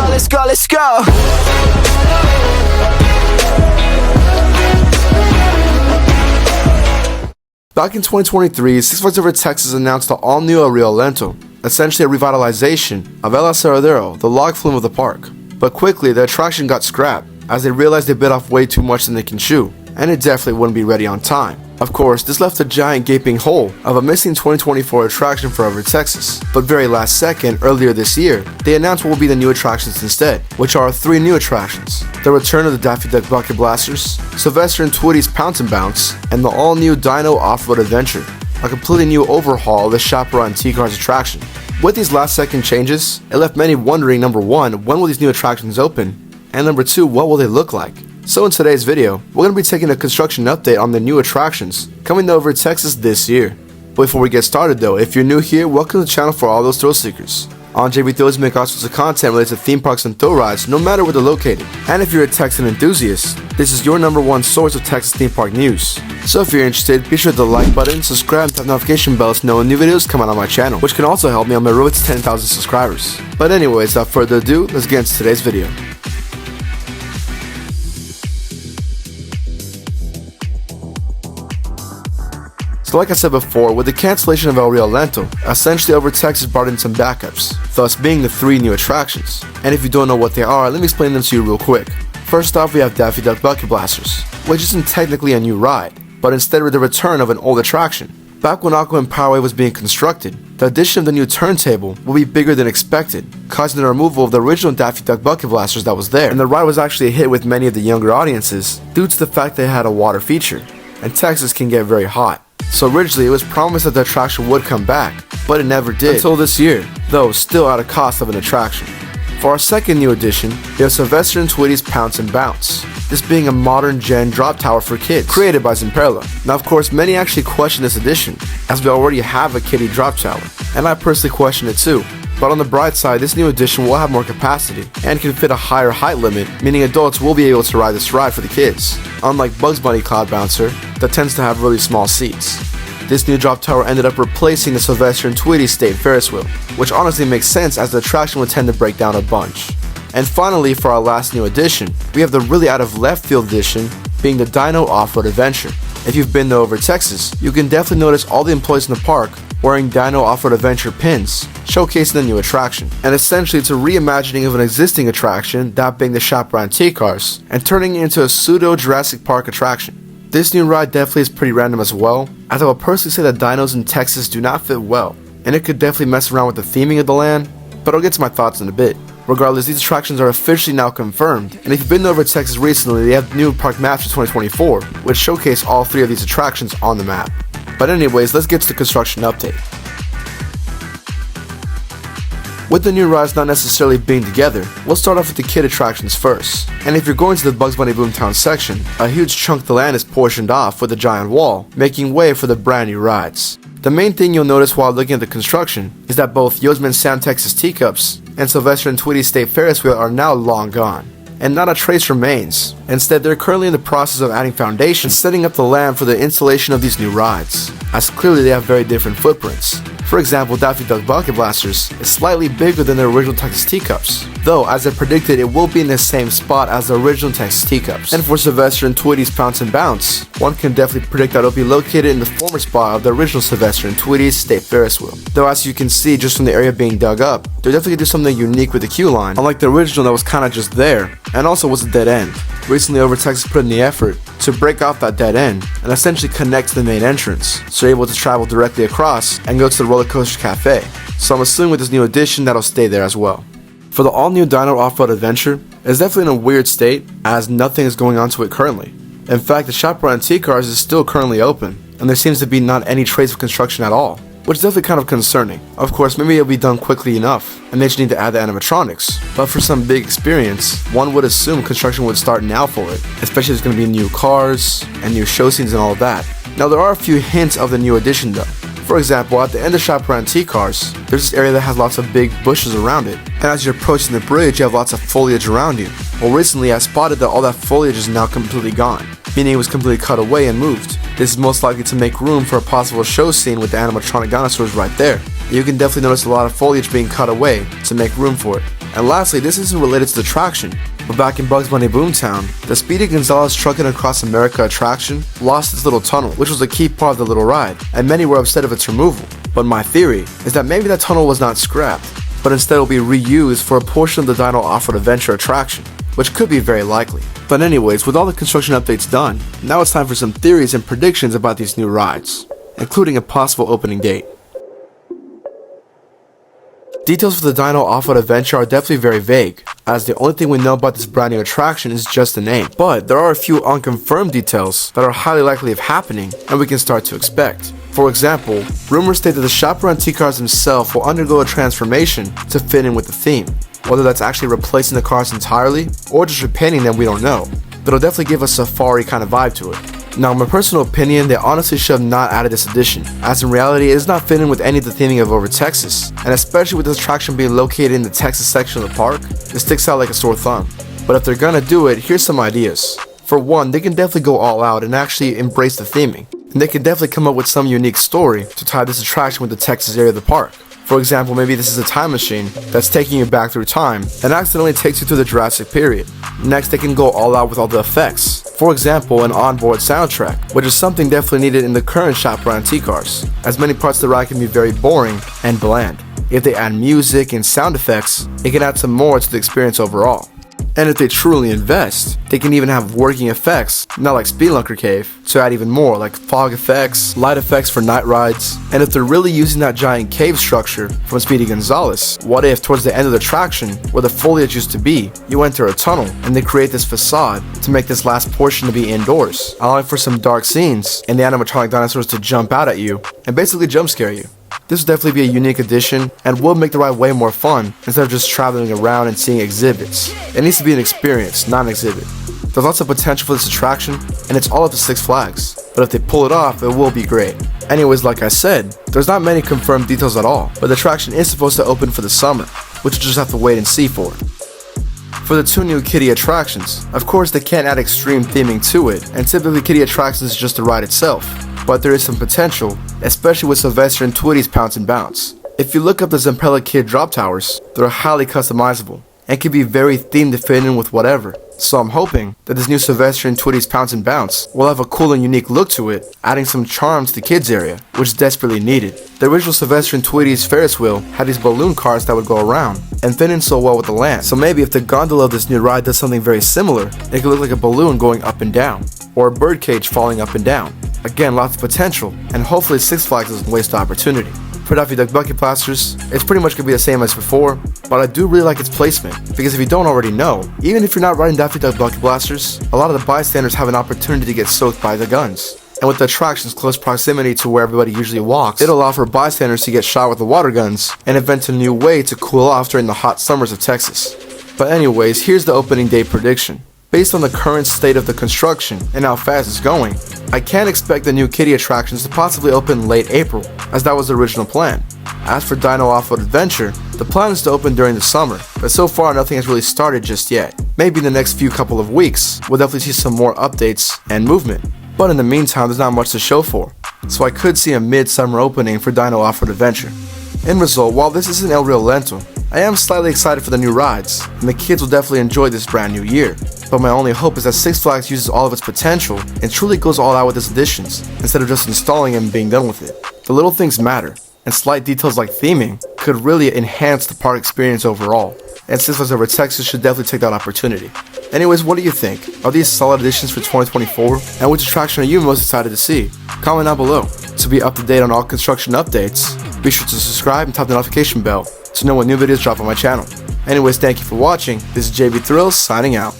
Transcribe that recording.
let's go, let's go. Back in 2023, Six Flags Over Texas announced the all-new El Rio Lento, essentially a revitalization of El Aserradero, the log flume of the park. But quickly, the attraction got scrapped, as they realized they bit off way too much than they can chew, and it definitely wouldn't be ready on time. Of course, this left a giant gaping hole of a missing 2024 attraction for Over Texas. But very last second, earlier this year, they announced what will be the new attractions instead, which are 3 new attractions: the return of the Daffy Duck Bucket Blasters, Sylvester and Tweety's Pounce and Bounce, and the all-new Dino Off-Road Adventure, a completely new overhaul of the Chaparral T-Cars attraction. With these last second changes, it left many wondering, number 1, when will these new attractions open, and number 2, what will they look like? So in today's video, we're going to be taking a construction update on the new attractions coming to Over Texas this year. Before we get started though, if you're new here, welcome to the channel for all those thrill seekers. On JV Thrills, we make all sorts of content related to theme parks and thrill rides, no matter where they're located. And if you're a Texan enthusiast, this is your number 1 source of Texas theme park news. So if you're interested, be sure to hit the like button, subscribe, and tap the notification bell to know when new videos come out on my channel, which can also help me on my road to 10,000 subscribers. But anyways, without further ado, let's get into today's video. So like I said before, with the cancellation of El Rio Lento, essentially Over Texas brought in some backups, thus being the 3 new attractions. And if you don't know what they are, let me explain them to you real quick. First off, we have Daffy Duck Bucket Blasters, which isn't technically a new ride, but instead the return of an old attraction. Back when Aqua and Poway was being constructed, the addition of the new turntable will be bigger than expected, causing the removal of the original Daffy Duck Bucket Blasters that was there. And the ride was actually a hit with many of the younger audiences due to the fact they had a water feature, and Texas can get very hot. So originally it was promised that the attraction would come back, but it never did until this year, though still at a cost of an attraction. For our second new addition, we have Sylvester and Tweety's Pounce and Bounce, this being a modern gen drop tower for kids, created by Zamperla. Now of course many actually question this addition, as we already have a kiddie drop tower, and I personally question it too. But on the bright side, this new addition will have more capacity and can fit a higher height limit, meaning adults will be able to ride this ride for the kids, unlike Bugs Bunny Cloud Bouncer that tends to have really small seats. This new drop tower ended up replacing the Sylvester and Tweety State Ferris wheel, which honestly makes sense as the attraction would tend to break down a bunch. And finally, for our last new addition, we have the really out of left field addition, being the Dino Off-Road Adventure. If you've been to Over Texas, you can definitely notice all the employees in the park wearing Dino Off-Road Adventure pins, showcasing the new attraction. And essentially it's a reimagining of an existing attraction, that being the Chaparral T-Cars, and turning it into a pseudo Jurassic Park attraction. This new ride definitely is pretty random as well, as I will personally say that dinos in Texas do not fit well, and it could definitely mess around with the theming of the land, but I'll get to my thoughts in a bit. Regardless, these attractions are officially now confirmed, and if you've been to Over Texas recently, they have new park maps for 2024, which showcase all 3 of these attractions on the map. But anyways, let's get to the construction update. With the new rides not necessarily being together, we'll start off with the kid attractions first. And if you're going to the Bugs Bunny Boomtown section, a huge chunk of the land is portioned off with a giant wall, making way for the brand new rides. The main thing you'll notice while looking at the construction is that both Yosemite Sound Texas Teacups and Sylvester and Tweety State Ferris wheel are now long gone, and not a trace remains. Instead, they're currently in the process of adding foundation and setting up the land for the installation of these new rides, as clearly they have very different footprints. For example, Daffy Duck Bucket Blasters is slightly bigger than the original Texas Teacups, though as I predicted it will be in the same spot as the original Texas Teacups. And for Sylvester and Tweety's Pounce and Bounce, one can definitely predict that it'll be located in the former spot of the original Sylvester and Tweety's State Ferris wheel. Though as you can see just from the area being dug up, they're definitely gonna do something unique with the queue line, unlike the original that was kinda just there, and also was a dead end. Recently Over Texas put in the effort to break off that dead end and essentially connect to the main entrance, so you're able to travel directly across and go to the Roller Coaster Cafe. So I'm assuming with this new addition that'll stay there as well. For the all-new Dino Off-Road Adventure, it's definitely in a weird state as nothing is going on to it currently. In fact, the Chaparral T-Cars is still currently open, and there seems to be not any trace of construction at all, which is definitely kind of concerning. Of course, maybe it'll be done quickly enough, and they just need to add the animatronics. But for some big experience, one would assume construction would start now for it, especially if there's going to be new cars, and new show scenes and all of that. Now there are a few hints of the new addition though. For example, at the end of Chaparral T-Cars, there's this area that has lots of big bushes around it, and as you're approaching the bridge, you have lots of foliage around you. Well, recently I spotted that all that foliage is now completely gone, meaning it was completely cut away and moved. This is most likely to make room for a possible show scene with the animatronic dinosaurs right there. You can definitely notice a lot of foliage being cut away to make room for it. And lastly, this isn't related to the attraction, but back in Bugs Bunny Boomtown, the Speedy Gonzales Truckin' Across America attraction lost its little tunnel, which was a key part of the little ride, and many were upset of its removal. But my theory is that maybe that tunnel was not scrapped, but instead will be reused for a portion of the Dino Off-Road Adventure attraction, which could be very likely. But anyways, with all the construction updates done, now it's time for some theories and predictions about these new rides, including a possible opening date. Details for the Dino Off-Road Adventure are definitely very vague, as the only thing we know about this brand new attraction is just the name. But there are a few unconfirmed details that are highly likely of happening and we can start to expect. For example, rumors state that the Shop Around T-Cars himself will undergo a transformation to fit in with the theme. Whether that's actually replacing the cars entirely or just repainting them, we don't know. But it'll definitely give a safari kind of vibe to it. Now, in my personal opinion, they honestly should have not added this addition, as in reality it is not fitting with any of the theming of Over Texas, and especially with this attraction being located in the Texas section of the park, it sticks out like a sore thumb. But if they're gonna do it, here's some ideas. For one, they can definitely go all out and actually embrace the theming, and they can definitely come up with some unique story to tie this attraction with the Texas area of the park. For example, maybe this is a time machine that's taking you back through time and accidentally takes you to the Jurassic period. Next, they can go all out with all the effects. For example, an onboard soundtrack, which is something definitely needed in the current Shop Around T-Cars, as many parts of the ride can be very boring and bland. If they add music and sound effects, it can add some more to the experience overall. And if they truly invest, they can even have working effects, not like Spelunker Cave, to add even more, like fog effects, light effects for night rides. And if they're really using that giant cave structure from Speedy Gonzales, what if towards the end of the attraction, where the foliage used to be, you enter a tunnel and they create this facade to make this last portion to be indoors, allowing for some dark scenes and the animatronic dinosaurs to jump out at you and basically jump scare you. This would definitely be a unique addition and will make the ride way more fun instead of just traveling around and seeing exhibits. It needs to be an experience, not an exhibit. There's lots of potential for this attraction and it's all up to Six Flags, but if they pull it off, it will be great. Anyways, like I said, there's not many confirmed details at all, but the attraction is supposed to open for the summer, which we'll just have to wait and see for. For the two new kiddie attractions, of course they can't add extreme theming to it, and typically kiddie attractions is just the ride itself. But there is some potential, especially with Sylvester and Tweety's Pounce and Bounce. If you look up the Zamperla Kid drop towers, they're highly customizable and can be very themed to fit in with whatever. So I'm hoping that this new Sylvester and Tweety's Pounce and Bounce will have a cool and unique look to it, adding some charm to the kids area, which is desperately needed. The original Sylvester and Tweety's Ferris wheel had these balloon cars that would go around and fit in so well with the land. So maybe if the gondola of this new ride does something very similar, it could look like a balloon going up and down, or a birdcage falling up and down. Again, lots of potential, and hopefully Six Flags doesn't waste the opportunity. For Daffy Duck Bucket Blasters, it's pretty much going to be the same as before, but I do really like its placement, because if you don't already know, even if you're not riding Daffy Duck Bucket Blasters, a lot of the bystanders have an opportunity to get soaked by the guns. And with the attraction's close proximity to where everybody usually walks, it'll allow for bystanders to get shot with the water guns and invent a new way to cool off during the hot summers of Texas. But anyways, here's the opening day prediction. Based on the current state of the construction and how fast it's going, I can't expect the new kiddie attractions to possibly open late April, as that was the original plan. As for Dino Off-Road Adventure, the plan is to open during the summer, but so far nothing has really started just yet. Maybe in the next few couple of weeks, we'll definitely see some more updates and movement. But in the meantime, there's not much to show for, so I could see a mid-summer opening for Dino Off-Road Adventure. In result, while this isn't El Rio Lento, I am slightly excited for the new rides, and the kids will definitely enjoy this brand new year. But my only hope is that Six Flags uses all of its potential and truly goes all out with its additions, instead of just installing it and being done with it. The little things matter, and slight details like theming could really enhance the park experience overall, and Six Flags Over Texas should definitely take that opportunity. Anyways, what do you think? Are these solid additions for 2024? And which attraction are you most excited to see? Comment down below. To be up to date on all construction updates, be sure to subscribe and tap the notification bell to know when new videos drop on my channel. Anyways, thank you for watching. This is JB Thrills signing out.